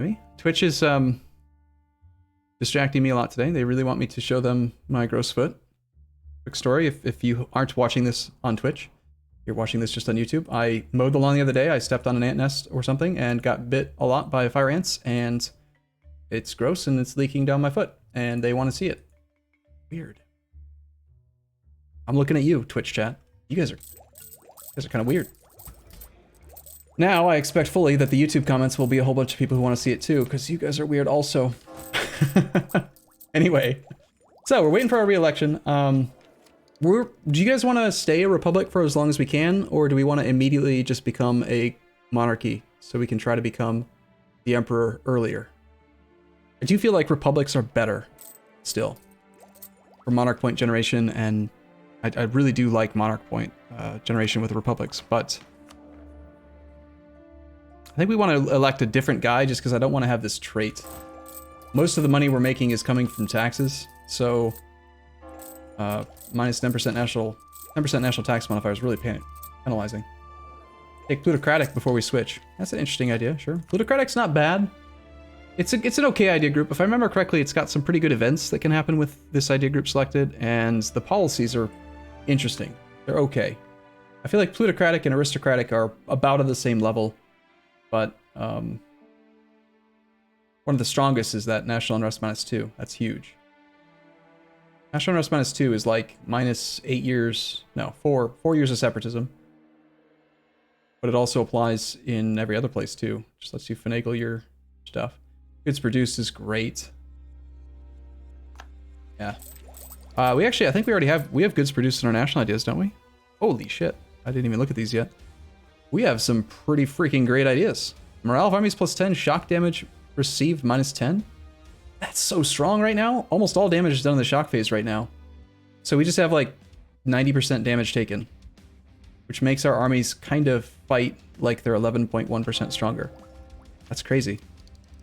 Maybe? Twitch is distracting me a lot today. They really want me to show them my gross foot. Quick story, if you aren't watching this on Twitch, you're watching this just on YouTube. I mowed the lawn the other day. I stepped on an ant nest or something and got bit a lot by fire ants, and it's gross and it's leaking down my foot, and they want to see it. Weird. I'm looking at you, Twitch chat. You guys are kind of weird. Now I expect fully that the YouTube comments will be a whole bunch of people who want to see it too, because you guys are weird also. Anyway, so we're waiting for our re-election. Do you guys want to stay a republic for as long as we can, or do we want to immediately just become a monarchy so we can try to become the emperor earlier? I do feel like republics are better still for monarch point generation, and I really do like monarch point generation with republics, but I think we want to elect a different guy just because I don't want to have this trait. Most of the money we're making is coming from taxes, so minus 10% national tax modifier is really penalizing. Take plutocratic before we switch. That's an interesting idea, sure. Plutocratic's not bad. It's an okay idea group. If I remember correctly, it's got some pretty good events that can happen with this idea group selected, and the policies are interesting. They're okay. I feel like plutocratic and aristocratic are about at the same level, but one of the strongest is that national unrest -2. That's huge. National unrest -2 is like minus 8 years, no, 4 years of separatism. But it also applies in every other place too. Just lets you finagle your stuff. Goods produced is great. Yeah. I think we have goods produced in our national ideas, don't we? Holy shit. I didn't even look at these yet. We have some pretty freaking great ideas. Morale of armies +10, shock damage received -10. That's so strong right now. Almost all damage is done in the shock phase right now. So we just have like 90% damage taken, which makes our armies kind of fight like they're 11.1% stronger. That's crazy.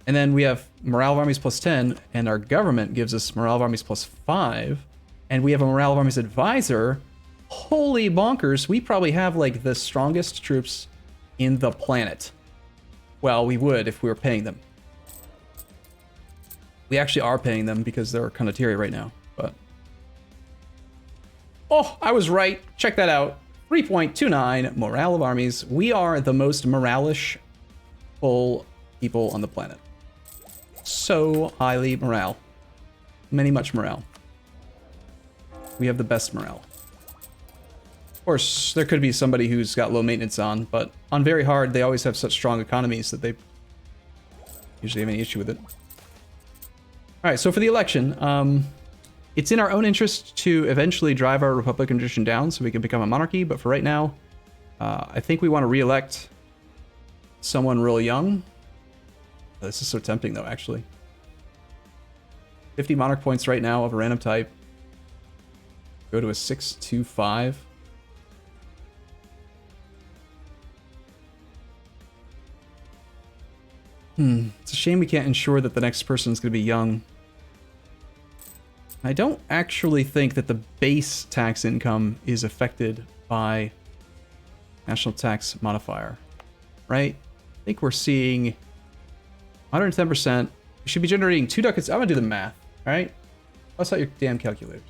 And then we have morale of armies +10, and our government gives us morale of armies +5, and we have a morale of armies advisor. Holy bonkers, we probably have like the strongest troops in the planet. Well, we would if we were paying them. We actually are paying them because they're condottieri right now, but... Oh, I was right. Check that out. 3.29 morale of armies. We are the most moralish full people on the planet. So highly morale. Much morale. We have the best morale. Of course, there could be somebody who's got low maintenance on, but on very hard, they always have such strong economies that they usually have any issue with it. All right, so for the election, it's in our own interest to eventually drive our Republican tradition down so we can become a monarchy, but for right now, I think we want to re-elect someone real young. This is so tempting, though, actually. 50 monarch points right now of a random type. Go to a 6-2-5. It's a shame we can't ensure that the next person is going to be young. I don't actually think that the base tax income is affected by national tax modifier, right? I think we're seeing 110%. We should be generating 2 ducats. I'm going to do the math, all right? Bust out your damn calculator.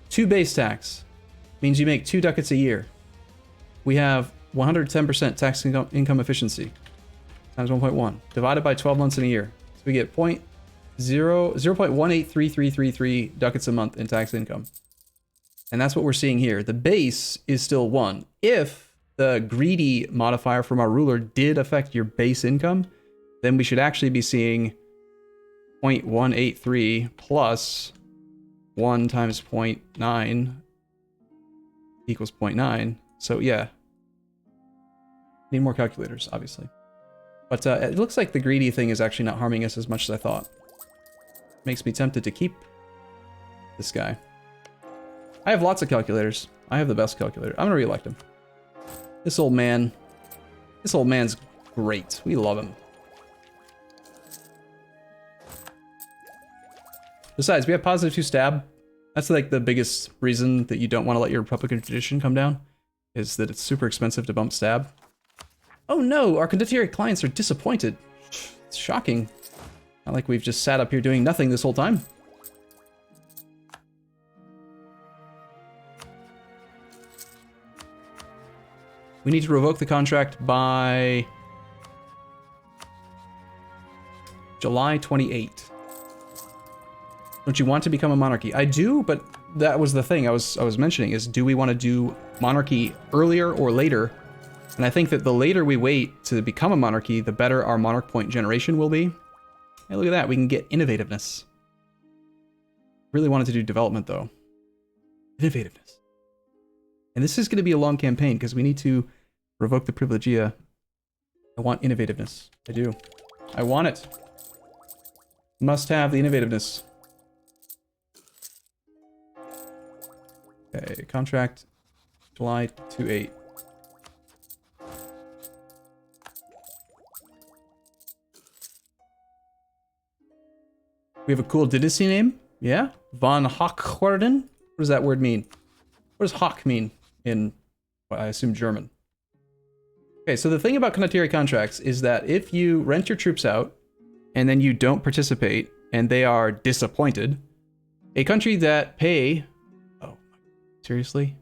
2 base tax means you make 2 ducats a year. We have 110% tax income efficiency. Times 1.1 divided by 12 months in a year. So we get 0.183333 ducats a month in tax income. And that's what we're seeing here. The base is still 1. If the greedy modifier from our ruler did affect your base income, then we should actually be seeing 0.183 plus 1 times 0.9 equals 0.9. So yeah. Need more calculators, obviously. But it looks like the greedy thing is actually not harming us as much as I thought. Makes me tempted to keep this guy. I have lots of calculators. I have the best calculator. I'm gonna re-elect him. This old man's great. We love him. Besides, we have +2 stab. That's like the biggest reason that you don't want to let your Republican tradition come down, is that it's super expensive to bump stab. Oh no, our condottieri clients are disappointed. shocking. Not like we've just sat up here doing nothing this whole time. We need to revoke the contract by July 28. Don't you want to become a monarchy? I do, but that was the thing I was mentioning is, do we want to do monarchy earlier or later? And I think that the later we wait to become a monarchy, the better our monarch point generation will be. Hey, look at that. We can get innovativeness. Really wanted to do development, though. Innovativeness. And this is going to be a long campaign because we need to revoke the priveligia. I want innovativeness. I do. I want it. Must have the innovativeness. Okay, contract July 28. We have a cool dynasty name. Yeah? Von Hochwarden? What does that word mean? What does Hoch mean in, well, I assume, German? Okay, so the thing about condottieri contracts is that if you rent your troops out and then you don't participate and they are disappointed, a country that pay... Oh, seriously?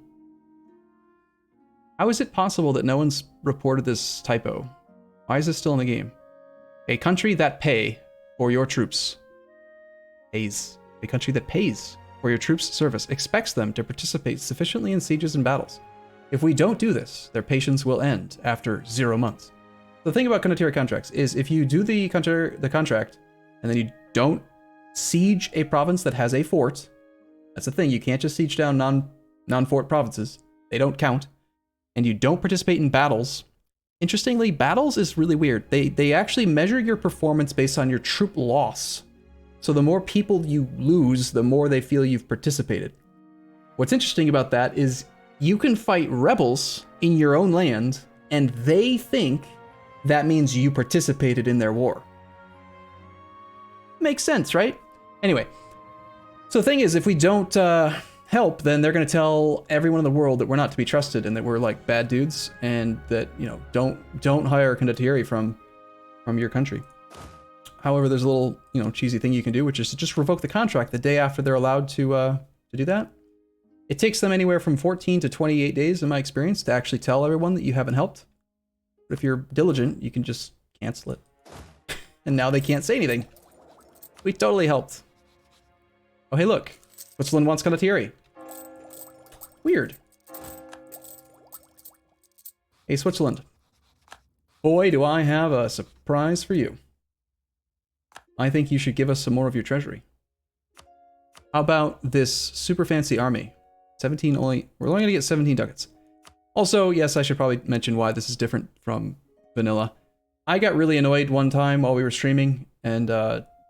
How is it possible that no one's reported this typo? Why is this still in the game? A country that pay for your troops... A country that pays for your troops' service expects them to participate sufficiently in sieges and battles. If we don't do this, their patience will end after 0 months. The thing about condottieri contracts is if you do the contract and then you don't siege a province that has a fort, that's the thing, you can't just siege down non-fort provinces. They don't count. And you don't participate in battles. Interestingly, battles is really weird. They actually measure your performance based on your troop loss. So the more people you lose, the more they feel you've participated. What's interesting about that is you can fight rebels in your own land, and they think that means you participated in their war. Makes sense, right? Anyway, so the thing is, if we don't help, then they're going to tell everyone in the world that we're not to be trusted and that we're like bad dudes, and that, you know, don't hire a condottieri from your country. However, there's a little, you know, cheesy thing you can do, which is to just revoke the contract the day after they're allowed to do that. It takes them anywhere from 14 to 28 days, in my experience, to actually tell everyone that you haven't helped. But if you're diligent, you can just cancel it. And now they can't say anything. We totally helped. Oh, hey, look. Switzerland wants condottieri. Weird. Hey, Switzerland. Boy, do I have a surprise for you. I think you should give us some more of your treasury. How about this super fancy army? 17 only. We're only going to get 17 ducats. Also, yes, I should probably mention why this is different from vanilla. I got really annoyed one time while we were streaming, and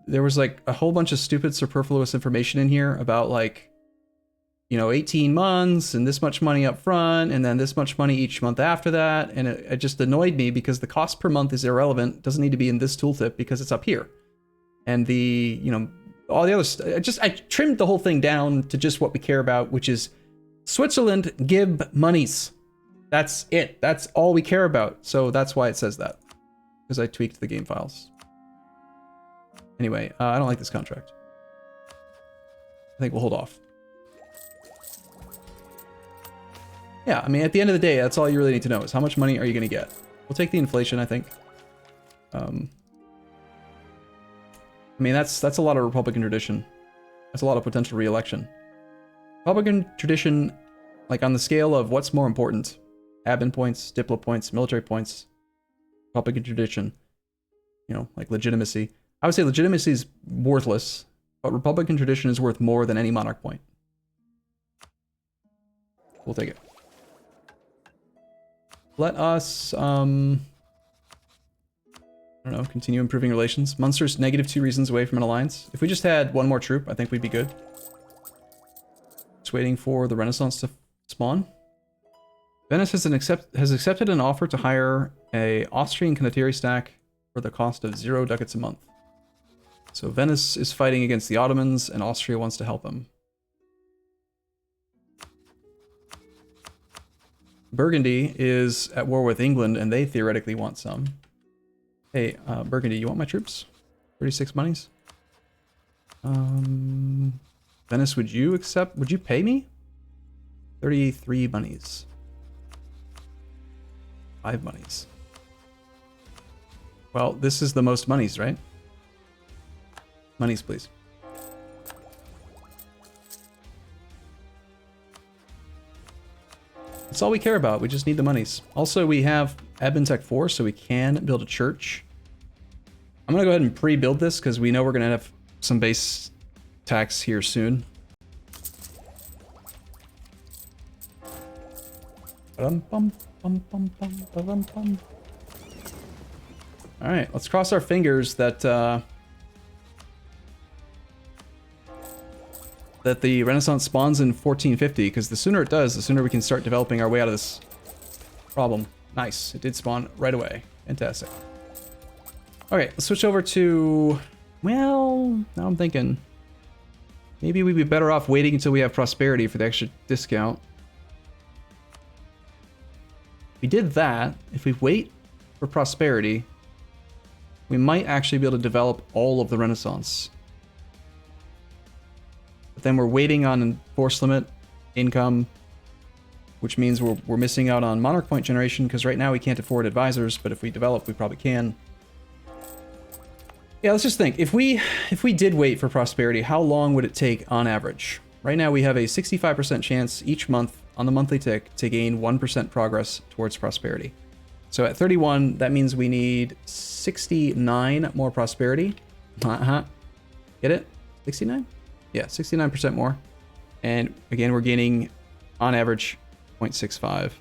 there was like a whole bunch of stupid superfluous information in here about like, you know, 18 months and this much money up front and then this much money each month after that. And it just annoyed me because the cost per month is irrelevant. It doesn't need to be in this tooltip because it's up here. And the, you know, all the other stuff, I trimmed the whole thing down to just what we care about, which is Switzerland give monies. That's it. That's all we care about. So that's why it says that, because I tweaked the game files. Anyway, I don't like this contract. I think we'll hold off. Yeah, I mean, at the end of the day, that's all you really need to know is how much money are you going to get. We'll take the inflation, I think. I mean, that's a lot of Republican tradition. That's a lot of potential re-election. Republican tradition, like on the scale of what's more important, admin points, diplo points, military points, Republican tradition, you know, like legitimacy. I would say legitimacy is worthless, but Republican tradition is worth more than any monarch point. We'll take it. Let us, I don't know, continue improving relations. Munster's -2 reasons away from an alliance. If we just had one more troop, I think we'd be good. Just waiting for the Renaissance to spawn. Venice has accepted an offer to hire a Austrian condottieri stack for the cost of 0 ducats a month. So Venice is fighting against the Ottomans, and Austria wants to help them. Burgundy is at war with England, and they theoretically want some. Hey, Burgundy, you want my troops? 36 monies? Venice, would you accept? Would you pay me? 33 monies. 5 monies. Well, this is the most monies, right? Monies, please. That's all we care about. We just need the monies. Also, we have Admin Tech 4, so we can build a church. I'm going to go ahead and pre-build this because we know we're going to have some base tax here soon. Alright, let's cross our fingers that that the Renaissance spawns in 1450, because the sooner it does, the sooner we can start developing our way out of this problem. Nice, it did spawn right away. Fantastic. Okay, let's switch over to... Well, now I'm thinking... Maybe we'd be better off waiting until we have prosperity for the extra discount. If we did that, if we wait for prosperity, we might actually be able to develop all of the Renaissance. But then we're waiting on force limit, income, which means we're missing out on monarch point generation, because right now we can't afford advisors, but if we develop, we probably can. Yeah, let's just think. If we did wait for prosperity, how long would it take on average? Right now we have a 65% chance each month on the monthly tick to gain 1% progress towards prosperity. So at 31, that means we need 69 more prosperity. Get it? 69? Yeah, 69% more. And again, we're gaining on average 0.65.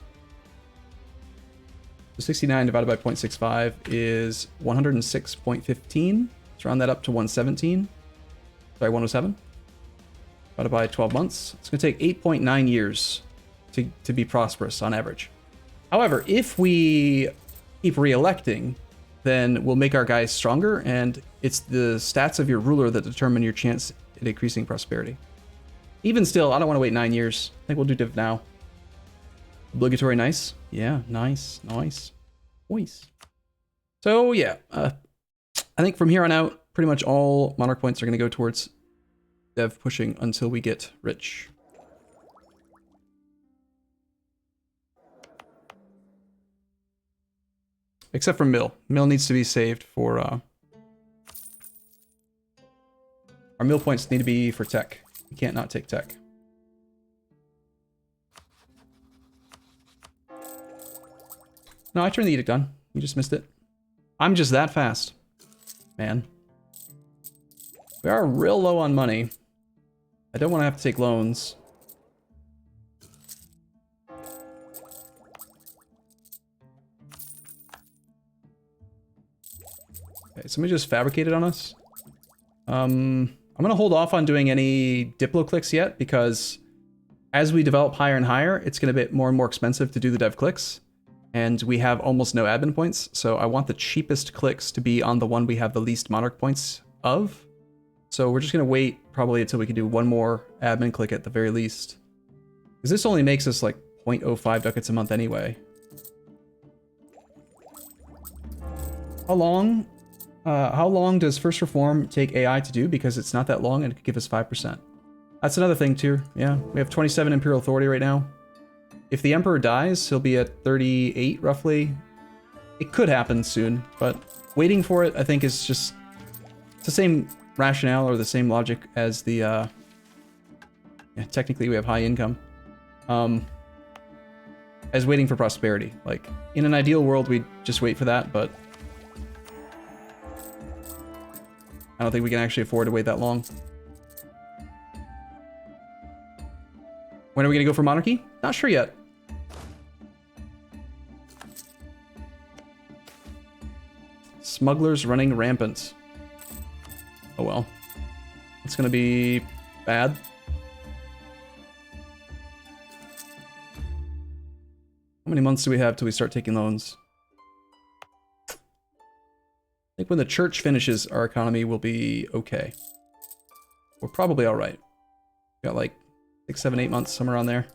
So 69 divided by 0.65 is 106.15. Let's round that up to 117. Sorry, 107. Divided by 12 months. It's going to take 8.9 years to be prosperous on average. However, if we keep re-electing, then we'll make our guys stronger, and it's the stats of your ruler that determine your chance at increasing prosperity. Even still, I don't want to wait 9 years. I think we'll do div now. Obligatory nice. Yeah, nice. So yeah, I think from here on out, pretty much all monarch points are going to go towards dev pushing until we get rich. Except for mill. Mill needs to be saved for... our mill points need to be for tech. We can't not take tech. No, I turned the edict on. You just missed it. I'm just that fast. Man. We are real low on money. I don't want to have to take loans. Okay, somebody just fabricated on us. I'm gonna hold off on doing any Diplo clicks yet, because as we develop higher and higher, it's gonna be more and more expensive to do the dev clicks. And we have almost no admin points, so I want the cheapest clicks to be on the one we have the least monarch points of. So we're just gonna wait probably until we can do one more admin click at the very least. Because this only makes us like 0.05 ducats a month anyway. How long does First Reform take AI to do? Because it's not that long and it could give us 5%. That's another thing too. Yeah, we have 27 Imperial Authority right now. If the Emperor dies, he'll be at 38 roughly. It could happen soon, but waiting for it, I think, is just... It's the same rationale or the same logic as the... Yeah, technically we have high income. As waiting for prosperity. Like, in an ideal world, we'd just wait for that, but... I don't think we can actually afford to wait that long. When are we going to go for monarchy? Not sure yet. Smugglers running rampant. Oh well. It's going to be bad. How many months do we have till we start taking loans? I think when the church finishes, our economy will be okay. We're probably alright. Got like 6, 7, 8 months, somewhere around there.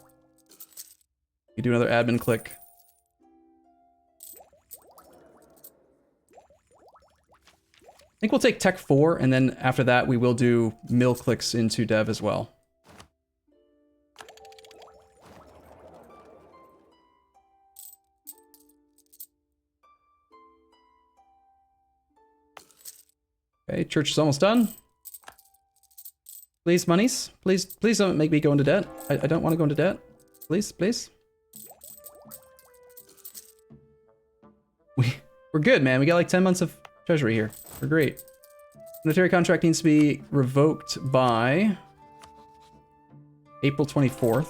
You do another admin click. think we'll take Tech 4, and then after that we will do mill clicks into Dev as well. Okay, church is almost done. Please, monies. Please, please don't make me go into debt. I don't want to go into debt. Please, please. We're good, man. We got like 10 months of treasury here. We're great. Military contract needs to be revoked by April 24th.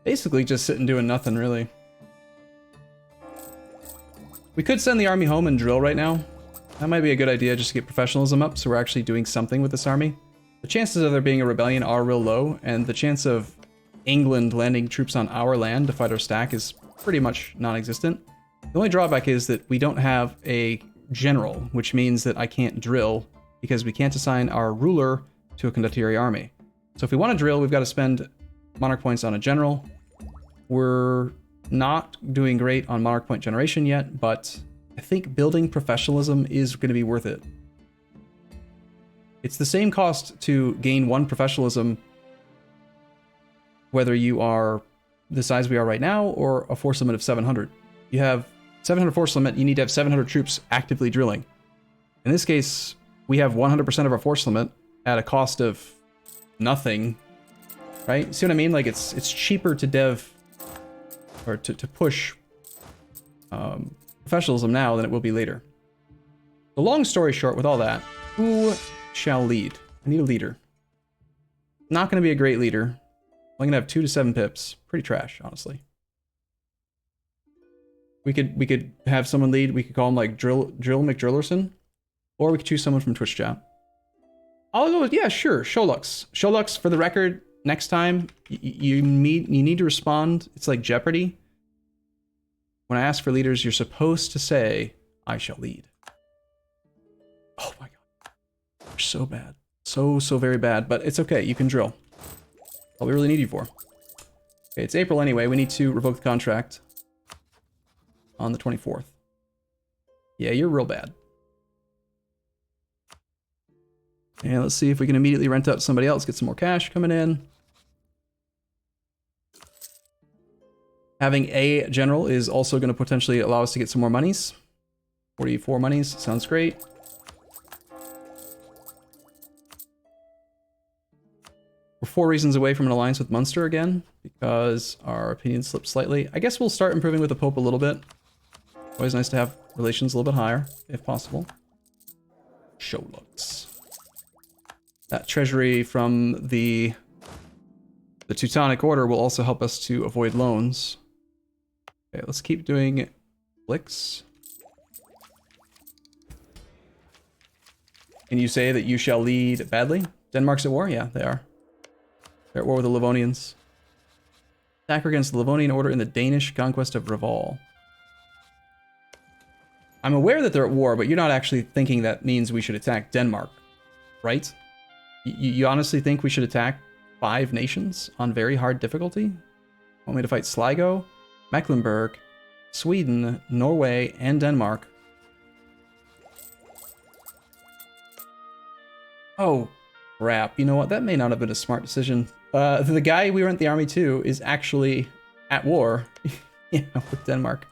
Basically just sitting doing nothing, really. We could send the army home and drill right now. That might be a good idea just to get professionalism up, so we're actually doing something with this army. The chances of there being a rebellion are real low, and the chance of England landing troops on our land to fight our stack is pretty much non-existent. The only drawback is that we don't have a general, which means that I can't drill because we can't assign our ruler to a condottieri army. So if we want to drill, we've got to spend monarch points on a general. We're not doing great on monarch point generation yet, but I think building professionalism is going to be worth it. It's the same cost to gain 1 professionalism whether you are the size we are right now or a force limit of 700. You have 700 force limit, you need to have 700 troops actively drilling. In this case, we have 100% of our force limit at a cost of nothing, right? See what I mean? Like it's cheaper to dev or to push professionalism now than it will be later. The long story short with all that, who shall lead? I need a leader. Not going to be a great leader. I'm going to have 2 to 7 pips. Pretty trash, honestly. We could have someone lead. We could call him like Drill McDrillerson. Or we could choose someone from Twitch chat. I'll go with, yeah, sure, Sholux. Sholux, for the record, next time you need to respond. It's like Jeopardy. When I ask for leaders, you're supposed to say, I shall lead. Oh my god. You're so bad. So very bad, but it's okay. You can drill. All we really need you for. Okay, it's April anyway. We need to revoke the contract on the 24th. Yeah, you're real bad. And let's see if we can immediately rent out somebody else, get some more cash coming in. Having a general is also going to potentially allow us to get some more monies. 44 monies, sounds great. We're 4 reasons away from an alliance with Munster again, because our opinion slipped slightly. I guess we'll start improving with the Pope a little bit. Always nice to have relations a little bit higher, if possible. Sholux. That treasury from the Teutonic Order will also help us to avoid loans. Okay, let's keep doing flicks. Can you say that you shall lead badly? Denmark's at war? Yeah, they are. They're at war with the Livonians. Attack against the Livonian Order in the Danish conquest of Reval. I'm aware that they're at war, but you're not actually thinking that means we should attack Denmark, right? You honestly think we should attack 5 nations on very hard difficulty? Want me to fight Sligo, Mecklenburg, Sweden, Norway, and Denmark? Oh, crap. You know what? That may not have been a smart decision. The guy we rent the army to is actually at war. Yeah, with Denmark.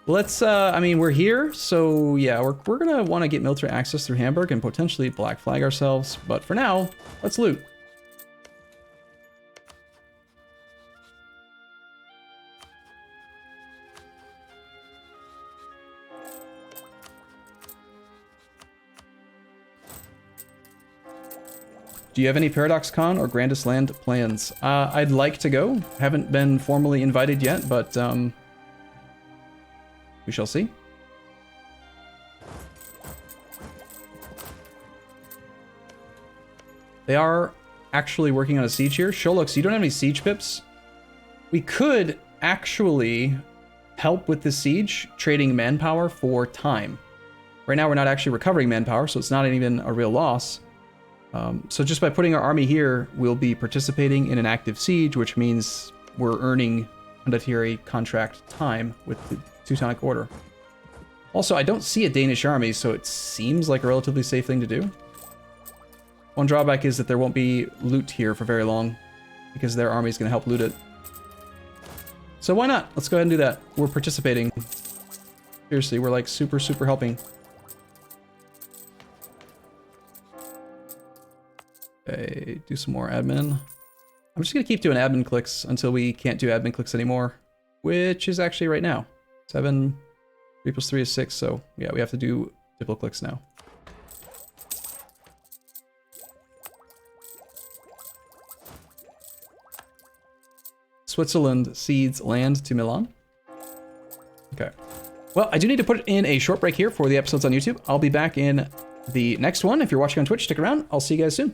Let's, I mean, we're here, so yeah, we're gonna want to get military access through Hamburg and potentially black flag ourselves, but for now, let's loot. Do you have any Paradox Con or Grandest Land plans? I'd like to go. Haven't been formally invited yet, but we shall see. They are actually working on a siege here. Sholux, you don't have any siege pips? We could actually help with the siege, trading manpower for time. Right now, we're not actually recovering manpower, so it's not even a real loss. So just by putting our army here, we'll be participating in an active siege, which means we're earning condottieri contract time with the Teutonic Order. Also, I don't see a Danish army, so it seems like a relatively safe thing to do. One drawback is that there won't be loot here for very long, because their army is going to help loot it. So why not? Let's go ahead and do that. We're participating. Seriously, we're like super helping. Okay, do some more admin. I'm just going to keep doing admin clicks until we can't do admin clicks anymore, which is actually right now. 7, 3 plus 3 is 6, so yeah, we have to do diplo clicks now. Switzerland cedes land to Milan. Okay. Well, I do need to put in a short break here for the episodes on YouTube. I'll be back in the next one. If you're watching on Twitch, stick around. I'll see you guys soon.